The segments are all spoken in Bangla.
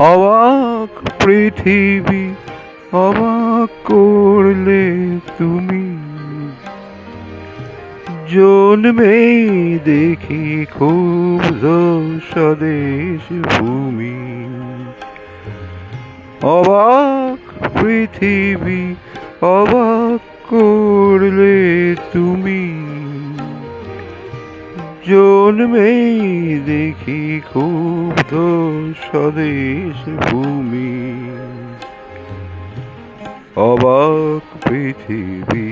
অবাক পৃথিবী অবাক করলে তুমি, জন্মেই দেখি খুব স্বদেশ ভূমি। অবাক পৃথিবী অবাক করলে তুমি, জন্মেই দেখি খুব স্বদেশ ভূমি। অবাক পৃথিবী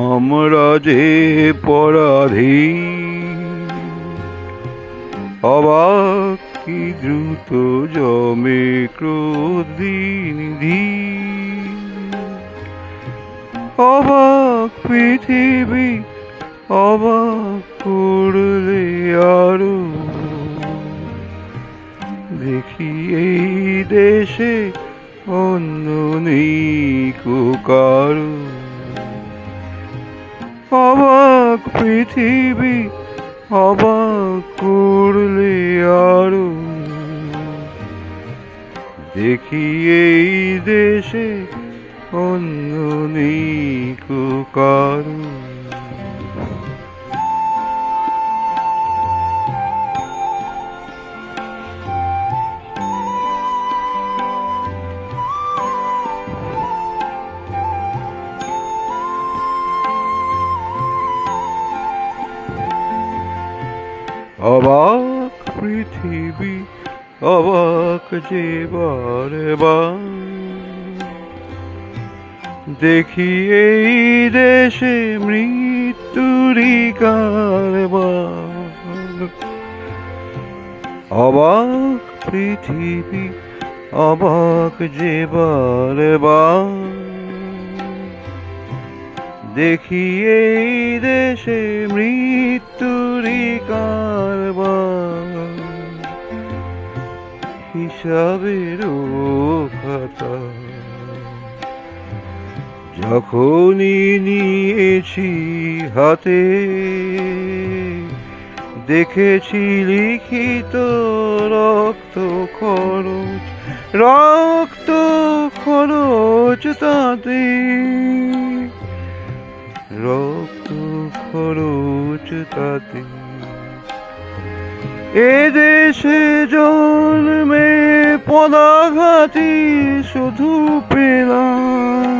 আমরা যে পরাধীন, অবাক কি দ্রুত জমে ক্রোধ দিন দিন। অবাক পৃথিবী অবাক করলে আরো, দেখি এই দেশে অন্য নেই কারো। অবাক পৃথিবী অবাক করলে আরো, দেখি এই দেশে অন্য নেই কারো। অবাক পৃথিবী অবাক যে বারে বার, দেখি এই দেশে মৃত্যুরই কারবার। অবাক পৃথিবী অবাক যে বারে বার, দেখি এই দেশে মৃত্যুরই কারবার। হিসাবেরও খাতা যখনই নিয়েছি হাতে, দেখেছি লিখিত রক্ত খরচ, রক্ত খরচ তাতে, রক্ত খরচ তাতে। এদেশে জন্মে পদাঘাতী শুধু পেলাম,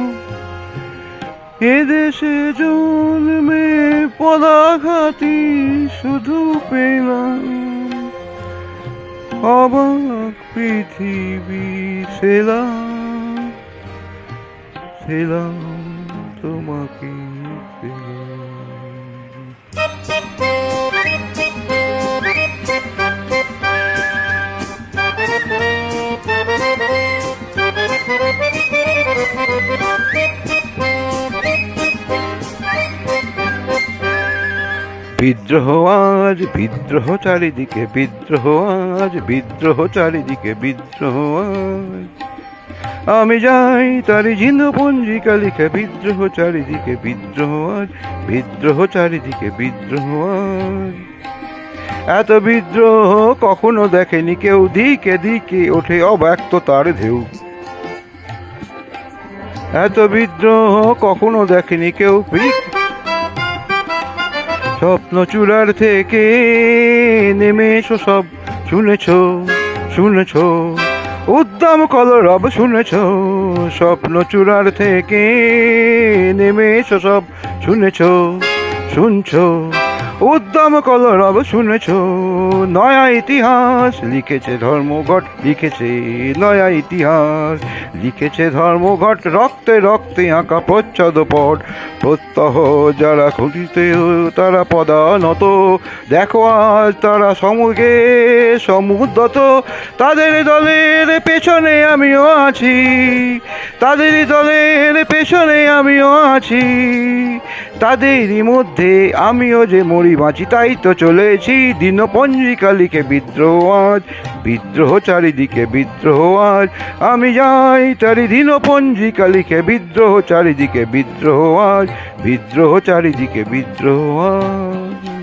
এদেশে জন্মে পদাঘাতী শুধু পেলাম। অবাক পৃথিবী ছিলাম, ছিলাম তোমাকে বিদ্রোহ আজ বিদ্রোহ চারিদিকে, বিদ্রোহ আজ বিদ্রোহ চারিদিকে, বিদ্রোহ আজ। আমি যাই তারি ঝিন্ন পঞ্জিকা লিখে, বিদ্রোহ চারিদিকে বিদ্রোহ আজ, বিদ্রোহ চারিদিকে বিদ্রোহ আজ। এত বিদ্রোহ কখনো দেখেনি কেউ, দিকে দিকে ওঠে অব্যক্ততার ঢেউ। এত বিদ্রোহ কখনো দেখেনি কেউ, স্বপ্ন চূড়ার থেকে নেমে এসো সব, শুনেছ শুনেছ উদ্দাম কলরব, শুনেছ স্বপ্ন চূড়ার থেকে নেমে এসো সব, শুনেছ শুনছ উদ্দাম কলরব, শুনেছ। নয়া ইতিহাস লিখেছে ধর্মঘট, লিখেছে নয়া ইতিহাস লিখেছে ধর্মঘট। রক্তে রক্তে আঁকা প্রচ্ছদ পট, প্রত্যহ যারা খুঁটিতে তারা পদানত। দেখো আজ তারা সমুখে সমুদ্রত, তাদের দলের পেছনে আমিও আছি, তাদের দলের পেছনে আমিও আছি। তাদেরই মধ্যে আমিও যে মরি বাঁচি, তাই তো চলেছি দিনপঞ্জিকা লিখে। বিদ্রোহ আজ বিদ্রোহ চারিদিকে, বিদ্রোহ আজ। আমি যাই তারি দিনপঞ্জিকা লিখে, বিদ্রোহ চারিদিকে বিদ্রোহ আজ, বিদ্রোহ চারিদিকে বিদ্রোহ আজ।